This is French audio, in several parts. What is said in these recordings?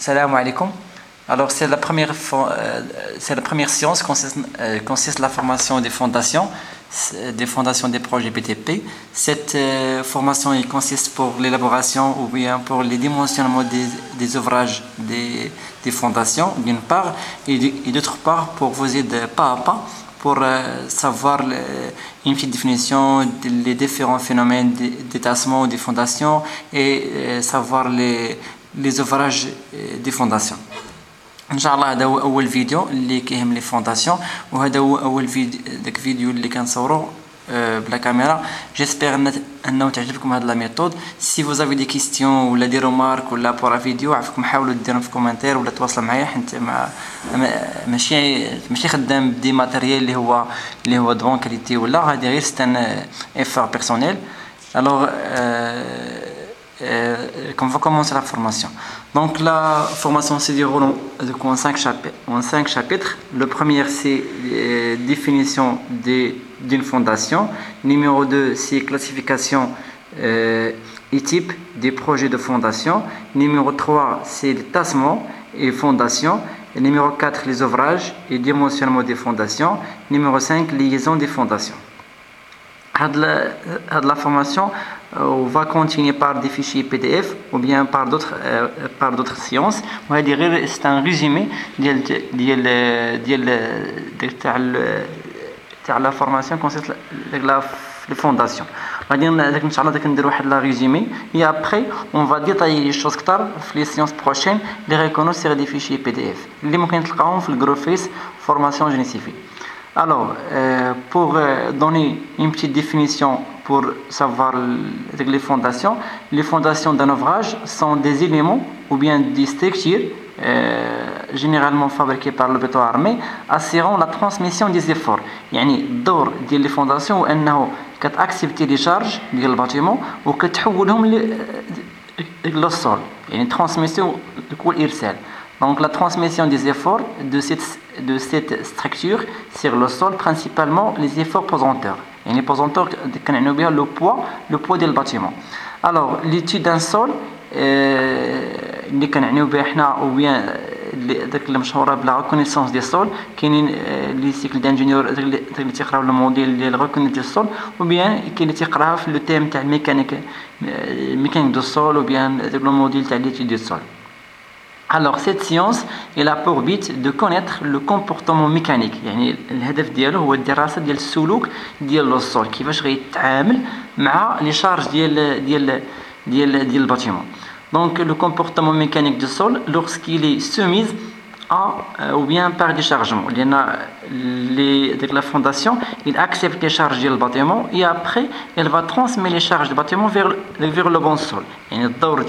Salam alaikum. Alors, c'est la première séance consiste la formation des fondations des projets BTP. Cette formation il consiste pour l'élaboration ou bien pour les dimensionnements des ouvrages des fondations, d'une part, et d'autre part pour vous aider pas à pas pour savoir une petite définition des différents phénomènes d'étassement des fondations et savoir les ouvrages des fondations. ان شاء الله هذا هو اول فيديو اللي كيهم لي فونداسيون وهذا هو اول فيديو اللي كنصورو بلا كاميرا. جيسبر انه تعجبكم هذه لا ميثود. سي فوز افي دي كيستيون ولا دي رومارك ولا بورا فيديو عفاكم حاولوا ديرهم في كومنتير ولا تواصلوا معايا حيت ماشي خدام بدي ماتيريال اللي هو دون كاليتي ولا غادي غير ستان افور بيرسونيل. Alors, on va commencer la formation. Donc la formation se déroule en 5 chapitres. Le premier c'est définition d'une fondation. Numéro 2 c'est classification et type des projets de fondation. Numéro 3 c'est le tassement et fondation. Numéro 4 les ouvrages et dimensionnement des fondations. Numéro 5 liaison des fondations. La formation on va continuer par des fichiers PDF ou bien par d'autres séances. C'est un résumé de la formation concernant les fondations. Et après on va détailler les choses dans les séances prochaines, les reconnaître sur des fichiers PDF. Les mots qu'on trouve dans le gros face formation génie civil. Alors, pour donner une petite définition pour savoir les fondations d'un ouvrage sont des éléments ou bien des structures généralement fabriquées par le béton armé assurant la transmission des efforts. يعني الدور ديال les fondations هو أنه كتأكسبتي les charges ديال الباتيمون وكتحولهم للسول يعني transmission والإرسال. Donc la transmission des efforts de cette structure sur le sol, principalement les efforts pesanteurs. Et les pesanteurs, le poids du bâtiment. Alors l'étude d'un sol, ou bien la reconnaissance des sols, qui est les cycles d'ingénieur, le modèle de reconnaissance du sol, ou bien qui est le thème de mécanique du sol, ou bien le modèle de l'étude du sol. Alors cette science elle a pour but de connaître le comportement mécanique. يعني الهدف ديالو هو الدراسة ديال السلوك ديال السول كيفاش غيتعامل مع لي شارج ديال الباتيمون. Donc le comportement mécanique du sol lorsqu'il est soumis à ou bien par déchargement. La fondation il accepte les charges du bâtiment et après elle va transmettre les charges du bâtiment vers le bon sol. يعني الدور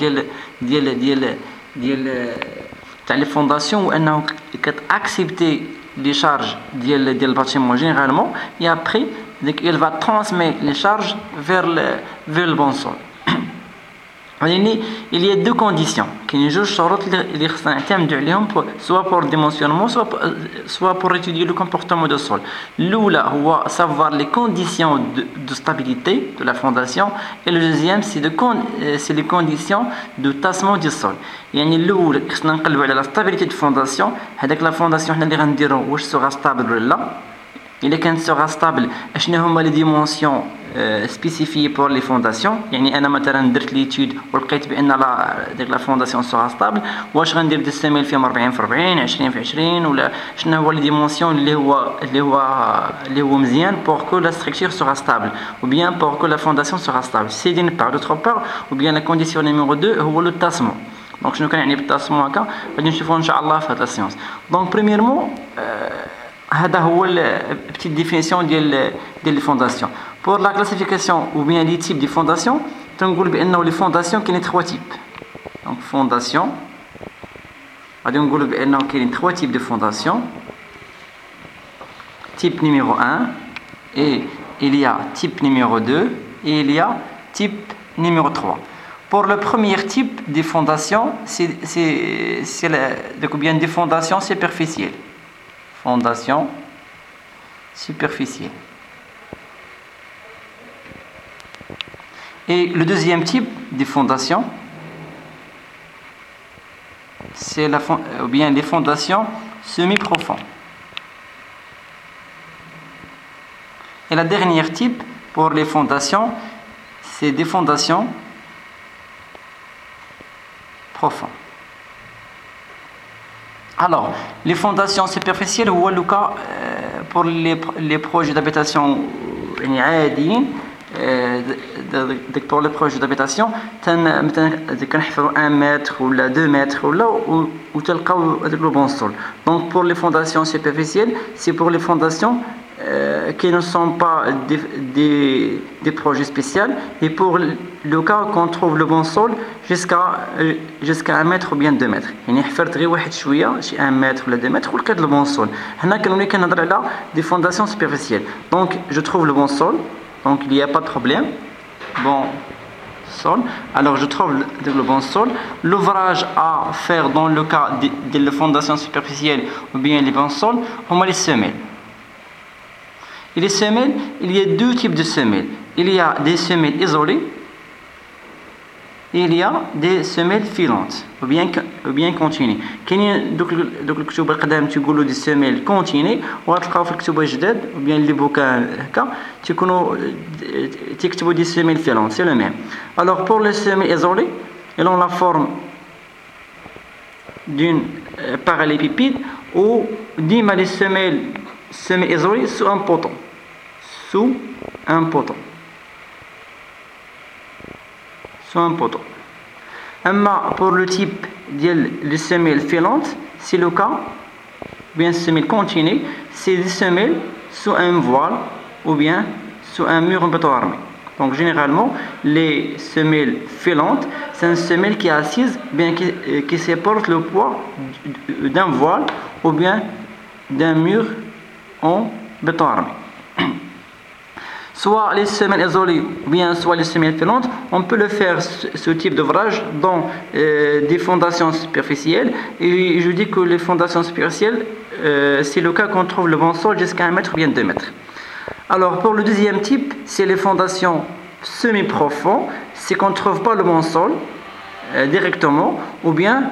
تاع لي فونداسيون وانه كتاكسبتي لي شارج ديال الباتيمون جينيرالمون et après elle va transmettre les charges vers le bon sol. Il y a deux conditions كاين جوج شروط اللي خصنا نعتمدوا عليهم soit pour le dimensionnement soit pour étudier le comportement du sol. الاولى هو savoir les conditions de stabilité de la fondation et le deuxième c'est les conditions de tassement du sol. يعني الاول خصنا نقلبوا على la stabilité de fondation. هذاك لا فونداسيون حنا اللي غنديرو واش سوغا ستابل ولا لا. إلا كانت سوغا ستابل اشنو هما لي ديمونسيون spécifié pour les fondations. يعني أنا مثلا درت ليتود ولقيت بأن لا فونداسيون سوغا ستابل واش غندير دي السميل فيهم 40 في 40 20 في 20 ولا شنو هو لي ديمونسيون اللي هو مزيان pour que la structure sera stable ou bien pour que la fondation sera stable. C'est d'une part. D'autre part ou bien la condition numéro 2 هو le tassement. Donc شنو كنعني بالتاسمون هكا غادي نشوفوه إن شاء الله في هاد لا سيونس. Donc premièrement هذا هو petite définition ديال les fondations. Pour la classification ou bien les types de fondations, تنقول بأنه les fondations كاين 3 types. Donc fondation غادي نقولوا بأنه كاين 3 types de fondations. Type numéro 1 et il y a type numéro 2 et il y a type numéro 3. Pour le premier type de fondation, c'est bien des fondations superficielles. Fondation superficielle. Et le deuxième type de fondation, c'est ou bien les fondations semi-profondes. Et la dernière type pour les fondations, c'est des fondations profondes. Alors, les fondations superficielles, هو le cas pour les projets d'habitation يعني عاديين. pour les projets d'habitation مثلا كنحفروا 1 متر ولا 2 متر ولا وتلقاو هذاك le bon sol. Donc pour les fondations superficielles, c'est pour les fondations qui ne sont pas des projets spéciaux, et pour le cas qu'on trouve le bon sol jusqu'à 1 mètre ou bien 2 mètres. يعني حفرت غير واحد شويه شي 1 متر ولا 2 متر ولقيت le bon sol. هنا كنولي كنهضر على des fondations superficielles. Donc je trouve le bon sol, donc il n'y a pas de problème. Bon sol. Alors je trouve le bon sol. L'ouvrage à faire dans le cas des fondations superficielles ou bien les bons sols, on va les semelles. Et les semelles, il y a deux types de semelles. Il y a des semelles isolées et il y a des semelles filantes ou bien continues. كاينين دوك الكتب القدام تيقولوا دي سيميل كونتيني، وغتلقاو في الكتب الجداد ou bien les bouquins هكا تيكونوا تيكتبوا دي سيميل filantes. C'est le même. Alors pour les semelles isolées, elles ont la forme d'une parallélépipède ou ديما les semelles semi-isolées sous un poteau. Sous un poteau. أما pour le type de semelles filantes, c'est le cas, bien semelles continues, c'est des semelles sous un voile ou bien sous un mur en béton armé. Donc généralement, les semelles filantes, c'est une semelle qui est assise, bien qui supporte le poids d'un voile ou bien d'un mur en béton armé. Soit les semelles isolées, bien soit les semelles filantes, on peut le faire ce type d'ouvrage dans des fondations superficielles. Et je dis que les fondations superficielles, c'est le cas qu'on trouve le bon sol jusqu'à 1 mètre ou bien 2 mètres. Alors pour le deuxième type, c'est les fondations semi-profondes, c'est qu'on ne trouve pas le bon sol directement, ou bien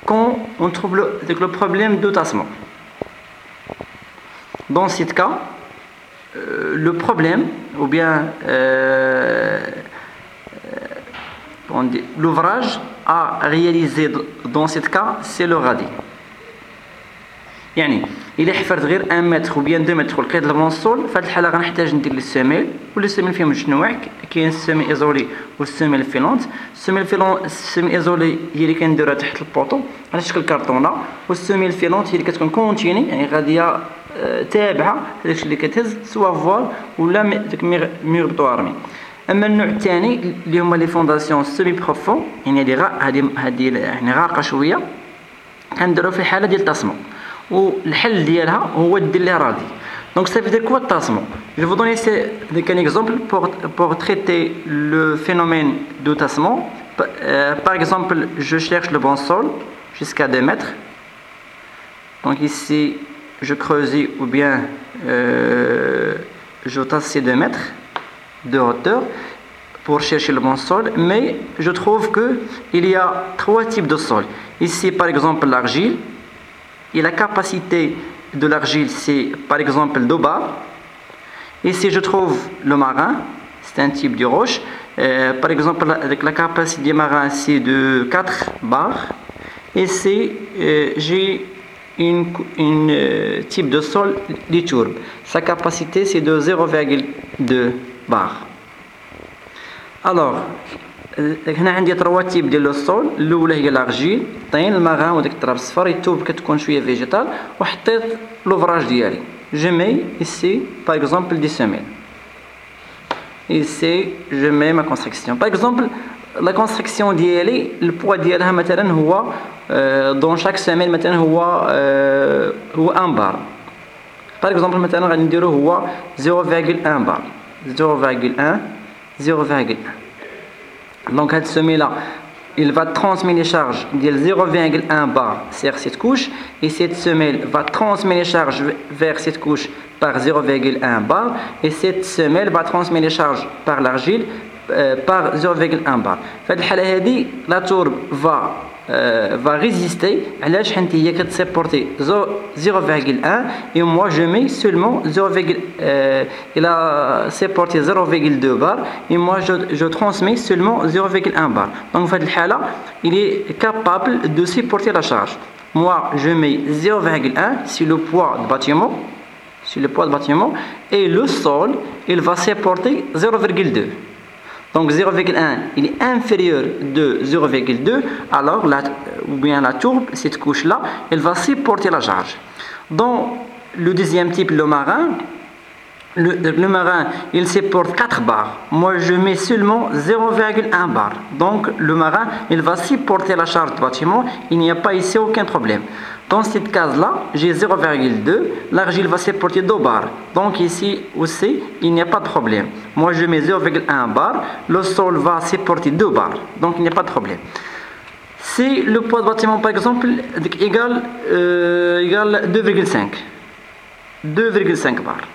quand on trouve le problème de tassement. Dans ce cas, le problème, ou bien l'ouvrage à réaliser dans ce cas, c'est le radis. يعني إلا حفرت غير 1 متر وبيان 2 متر ولقيت البون سول، في هذه الحالة غنحتاج ندير لي سيميل، واللي سيميل فيهم جوج نواع، كاين السيمي ايزولي والسيميل فيلونت. السيمي ايزولي هي اللي كنديرها تحت البوطو على شكل كرتونه، والسيميل فيلونت هي اللي كتكون كونتيني يعني غاديه تابعه هذاك اللي كتهز سوا فوال ولا داك ميغ بطو ارمي. اما النوع الثاني اللي هما لي فونداسيون سيمي بروفون، يعني هذه يعني غارقه شويه، كنديرو في الحاله ديال التصميم، والحل ديالها هو دير ليه رادي. Donc ça veut dire quoi le tassement? Je vais vous donner un exemple pour traiter le phénomène de tassement. Par exemple, je cherche le bon sol jusqu'à 2 mètres. Donc ici, je creuse ou bien je tasse 2 mètres de hauteur pour chercher le bon sol. Mais je trouve qu'il y a 3 types de sol. Ici, par exemple, l'argile. Et la capacité de l'argile, c'est par exemple 2 bars. Ici, je trouve le marin, c'est un type de roche. Par exemple, avec la capacité du marin, c'est de 4 bars. Ici, j'ai une type de sol litourbe. Sa capacité, c'est de 0,2 bars. Alors, هنا عندي 3 تيب ديال لو سول. الاولى هي لارجيل، الطين، المغان وداك التراب الصفر يتوب كتكون شويه فيجيتال، وحطيت لوفراج ديالي. جو مي ici par exemple des semelles. Ici je mets ma construction. Par exemple la construction ديالي البوا ديالها مثلا هو dans chaque semelle مثلا هو 1 بار. Par exemple مثلا غادي نديرو هو 0,1 بار. 0,1. Donc cette semelle-là, il va transmettre les charges de 0,1 bar sur cette couche, et cette semelle va transmettre les charges vers cette couche par 0,1 bar, et cette semelle va transmettre les charges par l'argile par 0,1 bar. في الحالة هذه la tourbe va va résister. علاش حيت هي كتسيبورتي 0,1 et moi je mets seulement 0, il a supporté 0,2 bar et moi je transmets seulement 0,1 bar. Donc dans cette cas-là, il est capable de supporter la charge. Moi je mets 0,1 sur le poids de bâtiment, et le sol il va supporter 0,2. Donc 0,1 il est inférieur de 0,2, alors la tourbe, cette couche là, elle va supporter la charge. Dans le deuxième type, le marin, il supporte 4 bars. Moi je mets seulement 0,1 bar. Donc le marin il va supporter la charge du bâtiment, il n'y a pas ici aucun problème. Dans cette case-là, j'ai 0,2, l'argile va supporter 2 bars. Donc ici aussi, il n'y a pas de problème. Moi, je mets 0,1 bar, le sol va supporter 2 bars. Donc il n'y a pas de problème. Si le poids de bâtiment, par exemple, égale 2,5. 2,5 bars.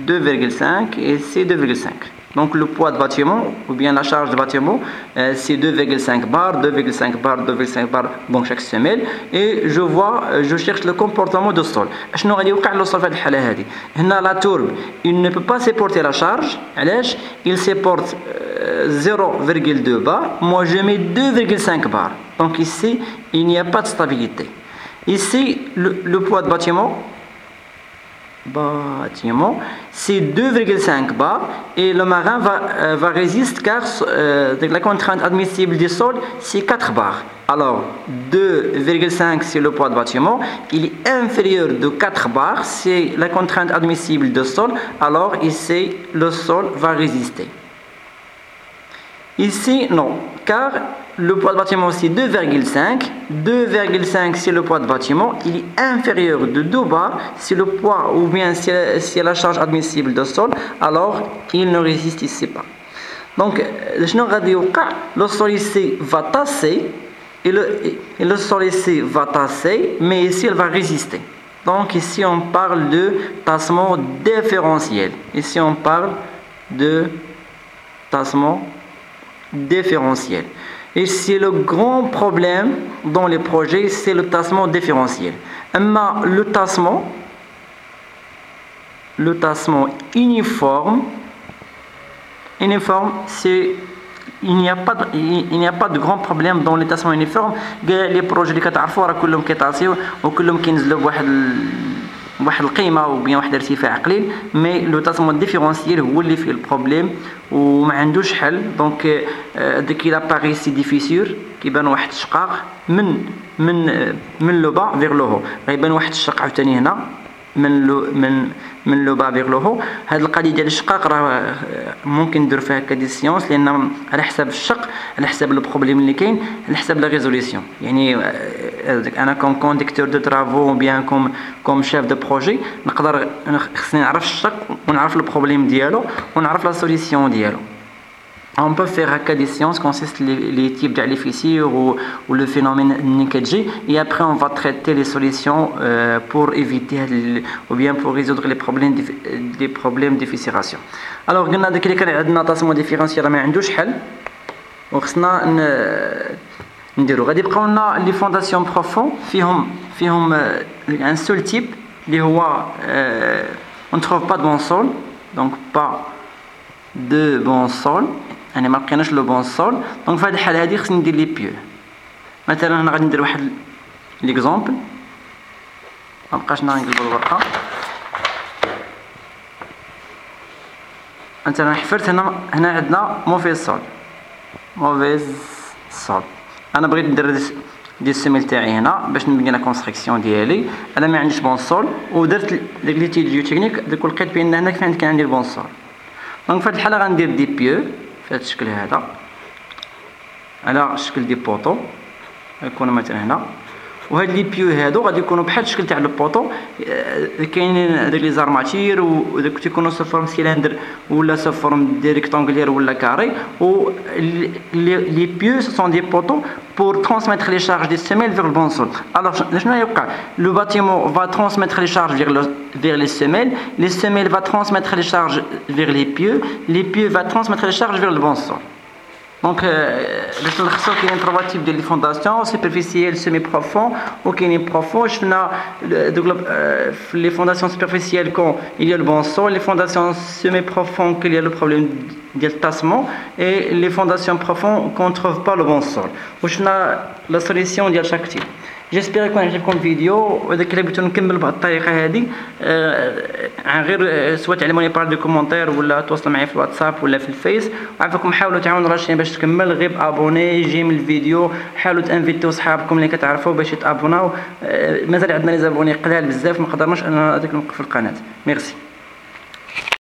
2,5 et c'est 2,5. Donc le poids de bâtiment ou bien la charge de bâtiment c'est 2,5 bar, 2,5 bar, 2,5 bar dans chaque semelle, et je cherche le comportement du sol. شنو غادي يوقع له في هذه الحالة هذه؟ هنا la tourbe il ne peut pas supporter la charge. علاش؟ il supporte 0,2 bar. Moi je mets 2,5 bar. Donc ici il n'y a pas de stabilité. Ici le poids de bâtiment c'est 2,5 bar et le marin va résister car la contrainte admissible du sol c'est 4 bar. Alors 2,5 c'est le poids de bâtiment, il est inférieur de 4 bar, c'est la contrainte admissible du sol, alors ici le sol va résister. Ici non, car le poids de bâtiment c'est 2,5. 2,5 c'est le poids de bâtiment, il est inférieur de 2 bar, c'est le poids ou bien c'est la charge admissible du sol, alors il ne résiste ici pas. Donc le sol ici va tasser et le sol ici va tasser, mais ici il va résister. Donc ici on parle de tassement différentiel. Ici on parle de tassement différentiel. Et c'est le grand problème dans les projets, c'est le tassement différentiel. Mais le tassement uniforme, c'est il n'y a pas de grand problème dans le tassement uniforme. Les projets اللي كتعرفوا راه كلهم كيطاسيو وكلهم كينزلوا بواحد القيمه وبين واحد الارتفاع قليل، مي لو تاسمون ديفيرونسييل هو اللي فيه البروبليم وما عندوش حل. دونك داك الى باغي سي ديفيسور كيبان واحد الشقاق من لو با فيغ لو هو، غيبان واحد الشق عاوتاني هنا من لو با فيغ لو هو. هاد القضيه ديال الشقاق راه ممكن ندير فيها كدي سيونس، لان على حساب الشق، على حساب البروبليم اللي كاين، على حساب لا ريزوليسيون. يعني انا كوم كونديكتور دو ترافو بيان كوم شيف دو بروجي نقدر خصني نعرف الشق ونعرف البروبليم ديالو ونعرف لا سوليسيون ديالو. On peut faire des séances qui consistent les types de fissures ou le phénomène NKG, et après on va traiter les solutions pour éviter ou bien pour résoudre les problèmes de fissuration. Alors قلنا داك اللي كان عندنا طاسمون ديفيرونسيال ما عندوش حل وخصنا نديرو. غادي يبقاو لنا لي فونداسيون بروفون فيهم ان سول تيب اللي هو on ne trouve pas de bon sol, donc pas de bon sol. يعني ما لقيناش لو بون سول. دونك في هذه الحاله هذه خصني ندير لي بيو. مثلا انا غادي ندير واحد ليكزامبل، ما بقاش نقلب الورقه. مثلا حفرت هنا عندنا موفيز سول. انا بغيت ندير دي السيميل تاعي هنا باش نبني لا كونستركسيون ديالي. انا ما عنديش بون سول ودرت داك لي تيجيو تكنيك داك لقيت بان هنا كان عندي البون سول. دونك في هذه الحاله غندير دي بيو في هذا الشكل هذا على شكل دي بوطو، يكون مثلا هنا. وهاد لي بيو هادو غادي يكونوا بحال الشكل تاع البوطو، كاينين داك لي زارماتير وداك تيكونوا سو فورم سيلندر ولا سو فورم ريكتانغولير ولا كاري. و لي بيو سو سون دي بوطو pour transmettre les charges des semelles vers le bon sol. Alors le bâtiment va transmettre les charges vers les semelles va transmettre les charges vers les pieux va transmettre les charges vers le bon sol. دونك باش نلخصو كاينين 3 تيب ديال لي فونداسيون سوبرفيسيال سيمي بروفون وكاينين بروفون. شفنا دوك في لي فونداسيون سوبرفيسيال كون il y a le bon sol, les fondations semi profondes qu'il y a le problème ديال التاسمون et les fondations profondes qu'on trouve pas le bon sol. وشفنا لا سوليسيون ديال شاك تيب. جيسبيغ يكون عجبكم الفيديو، واذا كان بغيتو نكمل بهذه الطريقه هذه عن غير سواء تعلموني بار دو كومونتير ولا تواصلوا معايا في الواتساب ولا في الفيس. وعافاكم حاولوا تعاونوا راشدين باش تكمل، غير ابوني جيم الفيديو، حاولوا تانفيتيو صحابكم اللي كتعرفوا باش يتابوناو. مازال عندنا لي زابوني قلال بزاف، ما قدرناش اننا نوقف القناه. ميرسي.